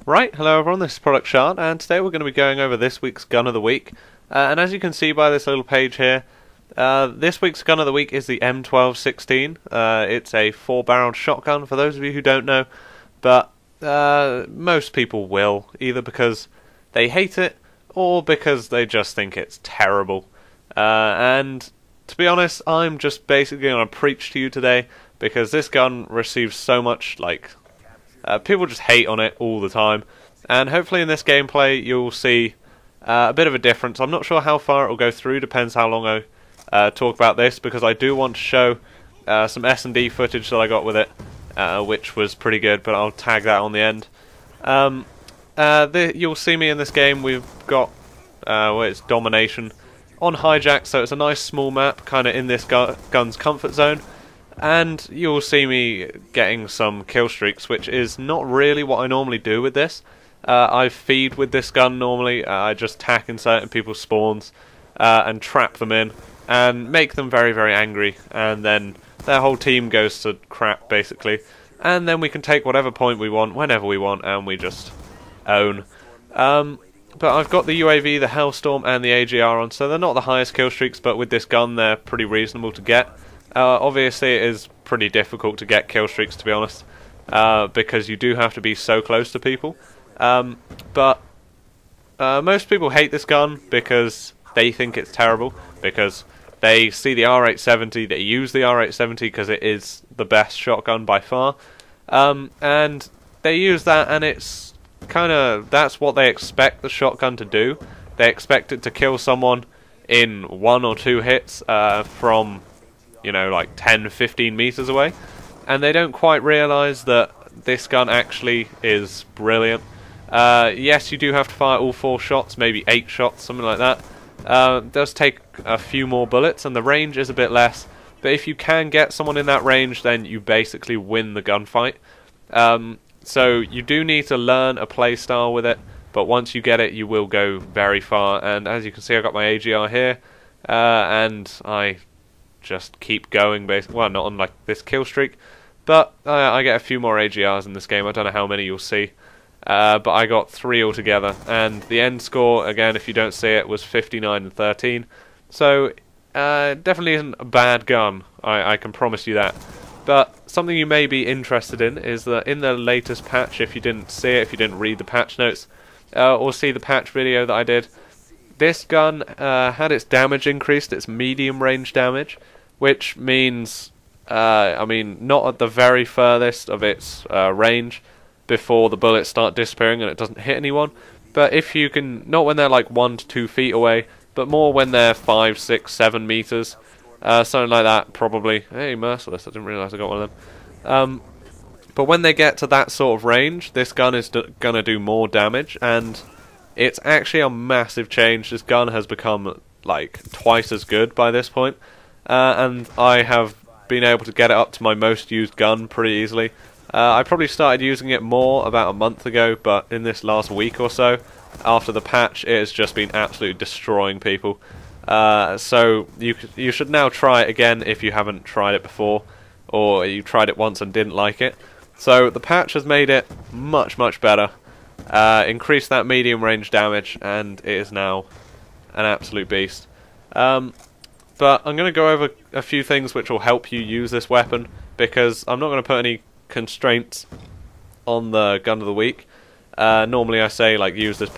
Right, hello everyone, this is ProductShard, and today we're going to be going over this week's Gun of the Week. And as you can see by this little page here, this week's Gun of the Week is the M1216. It's a 4-barreled shotgun, for those of you who don't know, but most people will, either because they hate it, or because they just think it's terrible. And to be honest, I'm just basically going to preach to you today, because this gun receives so much, people just hate on it all the time, and hopefully in this gameplay you'll see a bit of a difference. I'm not sure how far it will go through, depends how long I talk about this, because I do want to show some S&D footage that I got with it, which was pretty good, but I'll tag that on the end. You'll see me in this game. We've got it's domination on hijack, so it's a nice small map, kind of in this gun's comfort zone. And you'll see me getting some kill streaks, which is not really what I normally do with this. I feed with this gun normally. I just tack in certain people's spawns and trap them in and make them very, very angry. And then their whole team goes to crap, basically. And then we can take whatever point we want, whenever we want, and we just own. But I've got the UAV, the Hellstorm, and the AGR on, so they're not the highest kill streaks, but with this gun they're pretty reasonable to get. Obviously it is pretty difficult to get kill streaks, to be honest, because you do have to be so close to people. But most people hate this gun because they think it's terrible, because they see the R870, they use the R870 because it is the best shotgun by far, and they use that, and it's that's what they expect the shotgun to do. They expect it to kill someone in 1 or 2 hits from, you know, like 10-15 meters away, and they don't quite realize that this gun actually is brilliant. Yes, you do have to fire all 4 shots, maybe 8 shots, something like that. It does take a few more bullets, and the range is a bit less, but if you can get someone in that range, then you basically win the gunfight. So you do need to learn a play style with it, but once you get it, you will go very far. And as you can see, I got my AGR here, and I just keep going, basically. Well, not on like this kill streak, but I get a few more AGRs in this game. I don't know how many you'll see, but I got 3 altogether, and the end score, again, if you don't see it, was 59-13. So definitely isn't a bad gun, I can promise you that. But something you may be interested in is that in the latest patch, if you didn't see it, if you didn't read the patch notes, or see the patch video that I did, this gun had its damage increased, its medium range damage, which means, I mean, not at the very furthest of its range before the bullets start disappearing and it doesn't hit anyone, but if you can, not when they're like 1 to 2 feet away, but more when they're 5, 6, 7 meters, something like that, probably. Hey, merciless, I didn't realise I got one of them. But when they get to that sort of range, this gun is going to do more damage, and it's actually a massive change. This gun has become like twice as good by this point, and I have been able to get it up to my most used gun pretty easily. I probably started using it more about a month ago, but in this last week or so, after the patch, it has just been absolutely destroying people. So you should now try it again if you haven't tried it before, or you tried it once and didn't like it. So the patch has made it much, much better. Increased that medium range damage, and it is now an absolute beast. But I'm going to go over a few things which will help you use this weapon, because I'm not going to put any constraints on the gun of the week. Normally I say like use this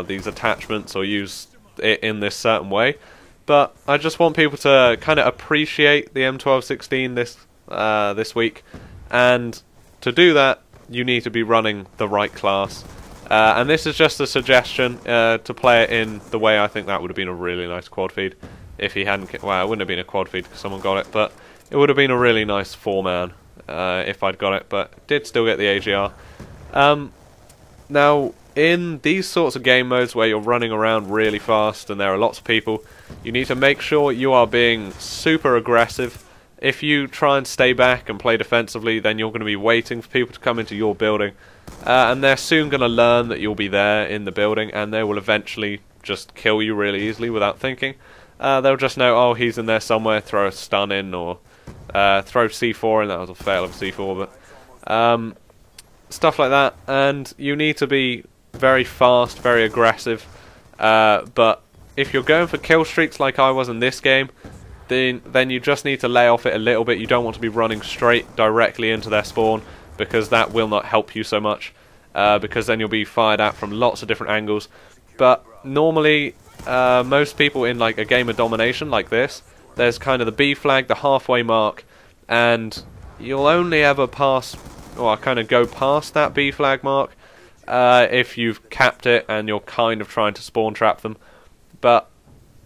these attachments, or use it in this certain way, but I just want people to kind of appreciate the M1216 this week, and to do that you need to be running the right class. And this is just a suggestion to play it in the way I think that would have been a really nice quad feed. If he hadn't, well, it wouldn't have been a quad feed because someone got it, but it would have been a really nice 4-man if I'd got it, but did still get the AGR. Now, in these sorts of game modes where you're running around really fast and there are lots of people, you need to make sure you are being super aggressive. If you try and stay back and play defensively, then you're going to be waiting for people to come into your building, and they're soon going to learn that you'll be there in the building, and they will eventually just kill you really easily without thinking. They'll just know, oh, he's in there somewhere, throw a stun in, or throw C4 in. That was a fail of C4, but stuff like that, and you need to be very fast, very aggressive, but if you're going for kill streaks like I was in this game, then you just need to lay off it a little bit. You don't want to be running straight directly into their spawn, because that will not help you so much, because then you'll be fired at from lots of different angles. But normally, most people in like a game of domination like this, there's kind of the B flag, the halfway mark, and you'll only ever pass, or kind of go past that B flag mark, if you've capped it and you're kind of trying to spawn trap them. But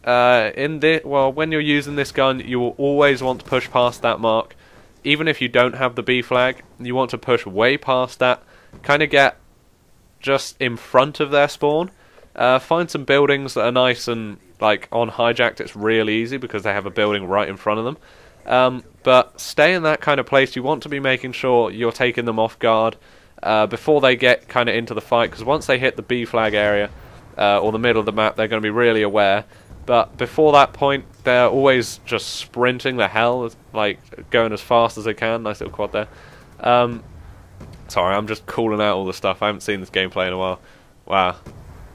when you're using this gun, you will always want to push past that mark. Even if you don't have the B flag, you want to push way past that, kind of get just in front of their spawn. Find some buildings that are nice, and like on Hijacked it's really easy because they have a building right in front of them. But stay in that kind of place. You want to be making sure you're taking them off guard before they get kind of into the fight, because once they hit the B flag area or the middle of the map, they're going to be really aware. But before that point, they're always just sprinting the hell, like going as fast as they can. Nice little quad there. Sorry, I'm just calling out all the stuff. I haven't seen this gameplay in a while. Wow.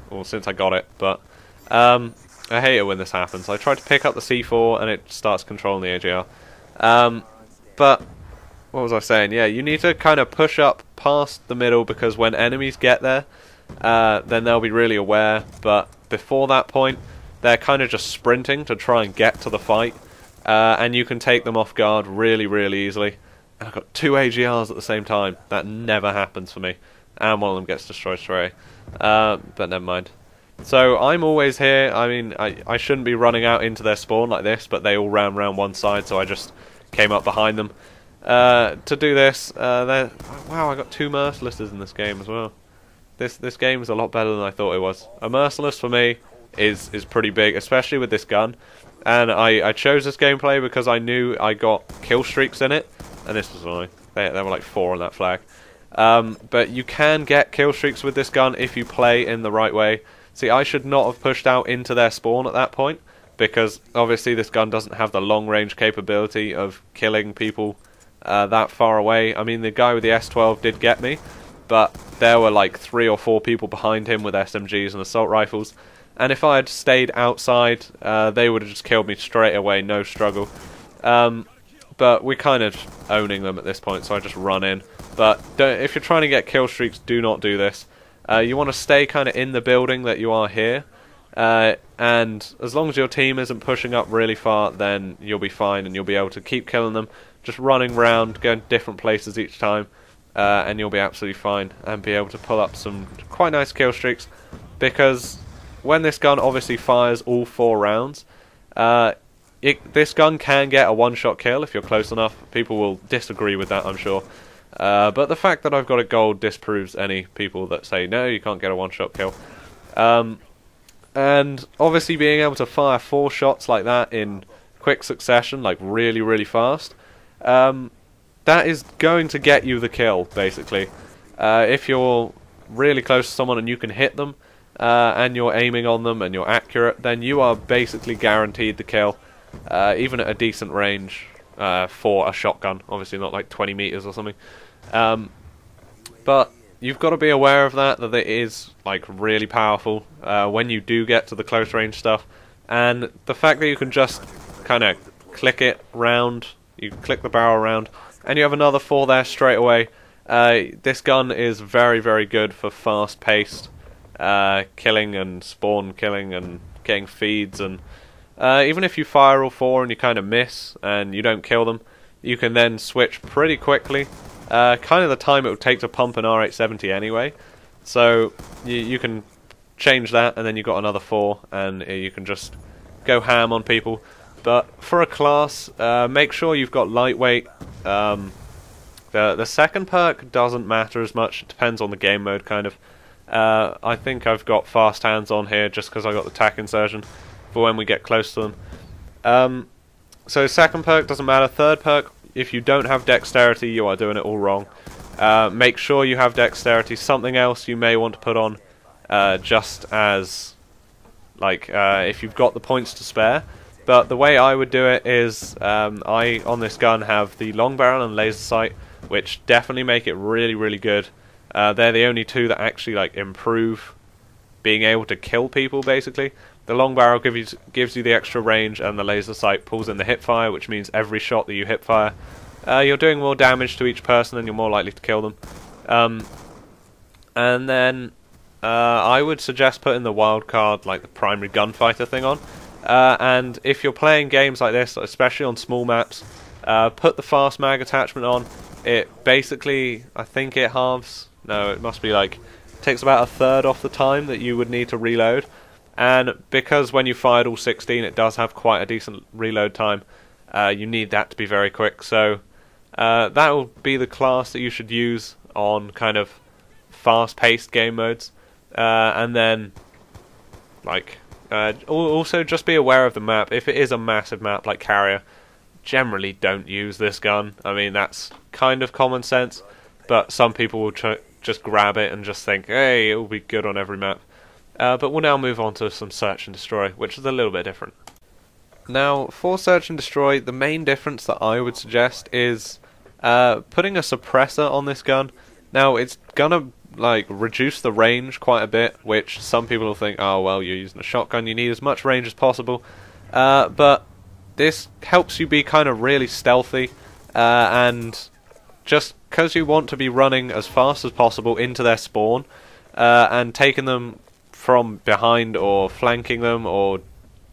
Well, since I got it. But I hate it when this happens. I tried to pick up the C4 and it starts controlling the AGR. But what was I saying? Yeah, you need to kind of push up past the middle, because when enemies get there, then they'll be really aware. But before that point, they're kind of just sprinting to try and get to the fight, and you can take them off guard really, really easily. And I've got 2 AGRs at the same time. That never happens for me. And one of them gets destroyed straight away. But never mind. So I'm always here. I mean, I shouldn't be running out into their spawn like this, but they all ran round one side, so I just came up behind them to do this. Wow, I got 2 Mercilesses in this game as well. This game is a lot better than I thought it was. A Merciless for me is pretty big, especially with this gun. And I chose this gameplay because I knew I got kill streaks in it, and this was annoying. There were like 4 on that flag. But you can get kill streaks with this gun if you play in the right way. See, I should not have pushed out into their spawn at that point, because obviously this gun doesn't have the long range capability of killing people that far away. I mean, the guy with the S12 did get me, but there were like 3 or 4 people behind him with SMGs and assault rifles. And if I had stayed outside, they would have just killed me straight away, no struggle. But we're kind of owning them at this point, so I just run in. But if you're trying to get kill streaks, do not do this. You want to stay kind of in the building that you are here. And as long as your team isn't pushing up really far, then you'll be fine and you'll be able to keep killing them. Just running around, going to different places each time. And you'll be absolutely fine and be able to pull up some quite nice kill streaks. Because when this gun obviously fires all 4 rounds, this gun can get a one-shot kill if you're close enough. People will disagree with that, I'm sure. But the fact that I've got a gold disproves any people that say, no, you can't get a one-shot kill. And obviously being able to fire 4 shots like that in quick succession, like really, really fast, that is going to get you the kill, basically. If you're really close to someone and you can hit them, and you're aiming on them and you're accurate, then you are basically guaranteed the kill, even at a decent range for a shotgun. Obviously not like 20 meters or something. But you've got to be aware of that it is like really powerful when you do get to the close range stuff. And the fact that you can just kind of click it round, you click the barrel round, and you have another 4 there straight away. This gun is very, very good for fast-paced killing and spawn killing and getting feeds. And even if you fire all 4 and you kind of miss and you don't kill them, you can then switch pretty quickly. Kind of the time it would take to pump an R870 anyway. So you can change that, and then you've got another 4, and you can just go ham on people. But for a class, make sure you've got lightweight. The second perk doesn't matter as much. It depends on the game mode, kind of. I think I've got fast hands on here just because I got the tack insertion for when we get close to them. So second perk doesn't matter. Third perk, if you don't have dexterity, you are doing it all wrong. Make sure you have dexterity. Something else you may want to put on, just as like if you've got the points to spare. But the way I would do it is I on this gun have the long barrel and laser sight, which definitely make it really, really good They're the only two that actually like improve being able to kill people, basically. The long barrel gives you the extra range, and the laser sight pulls in the hip fire, which means every shot that you hip fire, you're doing more damage to each person and you're more likely to kill them. And then I would suggest putting the wild card, like the primary gunfighter thing on. And if you're playing games like this, especially on small maps, put the fast mag attachment on. It basically, I think it halves, no, it must be like, takes about a third off the time that you would need to reload. And because when you fired all 16 it does have quite a decent reload time, you need that to be very quick. So that will be the class that you should use on kind of fast-paced game modes. And then, like, also just be aware of the map. If it is a massive map like Carrier, generally don't use this gun. I mean, that's kind of common sense, but some people will just grab it and just think, hey, it will be good on every map. But we'll now move on to some Search and Destroy, which is a little bit different. Now, for Search and Destroy, the main difference that I would suggest is putting a suppressor on this gun. Now, it's gonna like reduce the range quite a bit, which some people will think, oh well, you're using a shotgun, you need as much range as possible. But this helps you be kind of really stealthy, and just because you want to be running as fast as possible into their spawn, and taking them from behind or flanking them or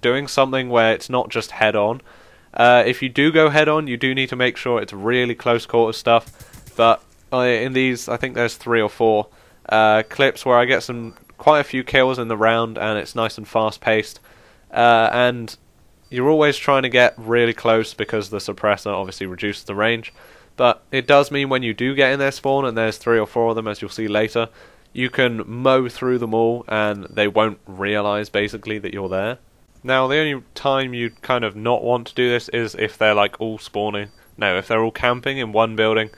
doing something where it's not just head on. If you do go head on, you do need to make sure it's really close quarter stuff, but in these, I think there's 3 or 4 clips where I get quite a few kills in the round, and it's nice and fast paced, and you're always trying to get really close because the suppressor obviously reduces the range. But it does mean when you do get in their spawn, and there's 3 or 4 of them as you'll see later, you can mow through them all and they won't realise basically that you're there. Now, the only time you kind of not want to do this is if they're like all spawning. No, if they're all camping in one building,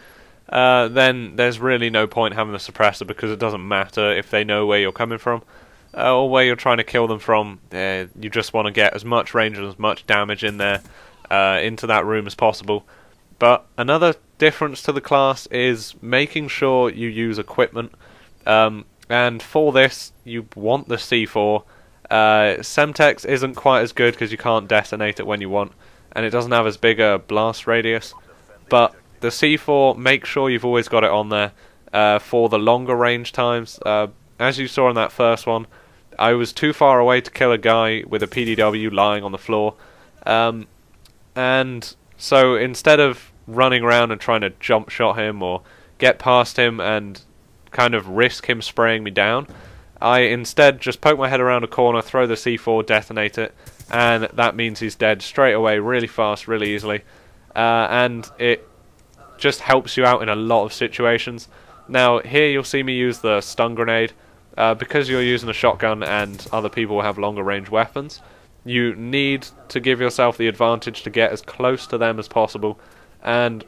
then there's really no point having the suppressor, because it doesn't matter if they know where you're coming from or where you're trying to kill them from. You just want to get as much range and as much damage in there into that room as possible. But another difference to the class is making sure you use equipment. And for this, you want the C4. Semtex isn't quite as good because you can't detonate it when you want, and it doesn't have as big a blast radius. But the C4, make sure you've always got it on there for the longer range times. As you saw in that first one, I was too far away to kill a guy with a PDW lying on the floor. And so instead of running around and trying to jump shot him or get past him and kind of risk him spraying me down, I instead just poke my head around a corner, throw the C4, detonate it, and that means he's dead straight away, really fast, really easily. And it just helps you out in a lot of situations. Now, here you'll see me use the stun grenade. Because you're using a shotgun and other people have longer range weapons, you need to give yourself the advantage to get as close to them as possible. And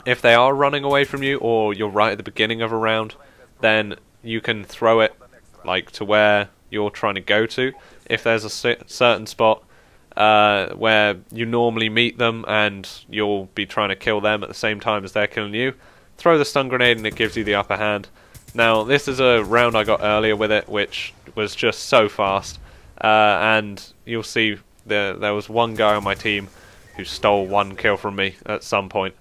if they are running away from you, or you're right at the beginning of a round, then you can throw it like to where you're trying to go to. If there's a certain spot where you normally meet them and you'll be trying to kill them at the same time as they're killing you, throw the stun grenade and it gives you the upper hand. Now, this is a round I got earlier with it, which was just so fast, and you'll see there was one guy on my team who stole 1 kill from me at some point.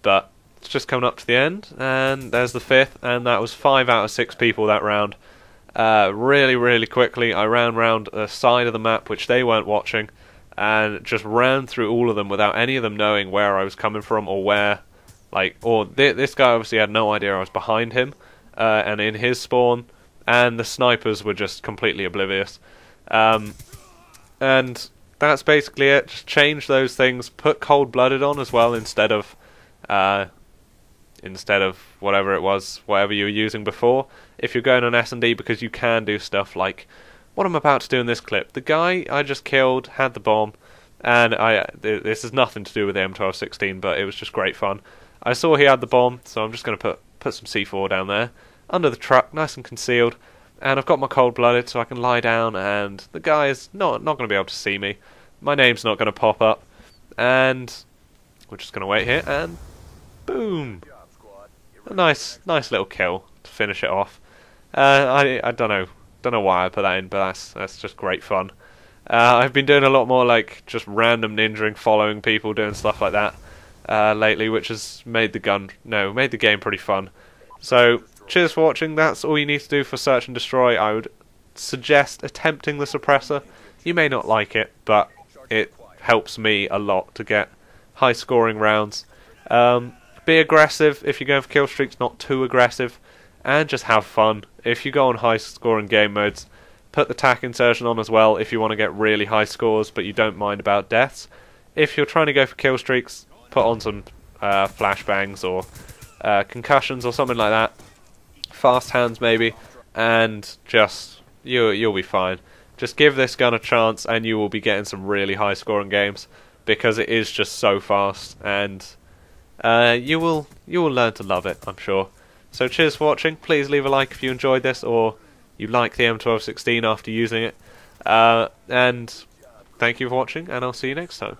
But it's just coming up to the end, and there's the 5th, and that was 5 out of 6 people that round. Really, really quickly, I ran round a side of the map which they weren't watching, and just ran through all of them without any of them knowing where I was coming from or where, this guy obviously had no idea I was behind him, and in his spawn, and the snipers were just completely oblivious. And that's basically it. Just change those things. Put cold-blooded on as well instead of whatever it was, whatever you were using before. If you're going on S&D, because you can do stuff like what I'm about to do in this clip. The guy I just killed had the bomb, and this has nothing to do with the M1216, but it was just great fun. I saw he had the bomb, so I'm just going to put some C4 down there under the truck, nice and concealed, and I've got my cold-blooded so I can lie down, and the guy is not going to be able to see me. My name's not going to pop up, and we're just going to wait here, and boom! A nice little kill. to finish it off. I don't know why I put that in, but that's just great fun. I've been doing a lot more like just random ninjaing, following people, doing stuff like that lately, which has made the game pretty fun. So cheers for watching. That's all you need to do for Search and Destroy. I would suggest attempting the suppressor. You may not like it, but it helps me a lot to get high scoring rounds. Be aggressive if you're going for kill streaks, not too aggressive, and just have fun. If you go on high scoring game modes, put the tack insertion on as well if you want to get really high scores but you don't mind about deaths. If you're trying to go for kill streaks, put on some flashbangs or concussions or something like that, fast hands maybe, and just you'll be fine. Just give this gun a chance and you will be getting some really high scoring games, because it is just so fast, and you will learn to love it, I'm sure. So cheers for watching. Please leave a like if you enjoyed this, or you like the M1216 after using it, and thank you for watching, and I'll see you next time.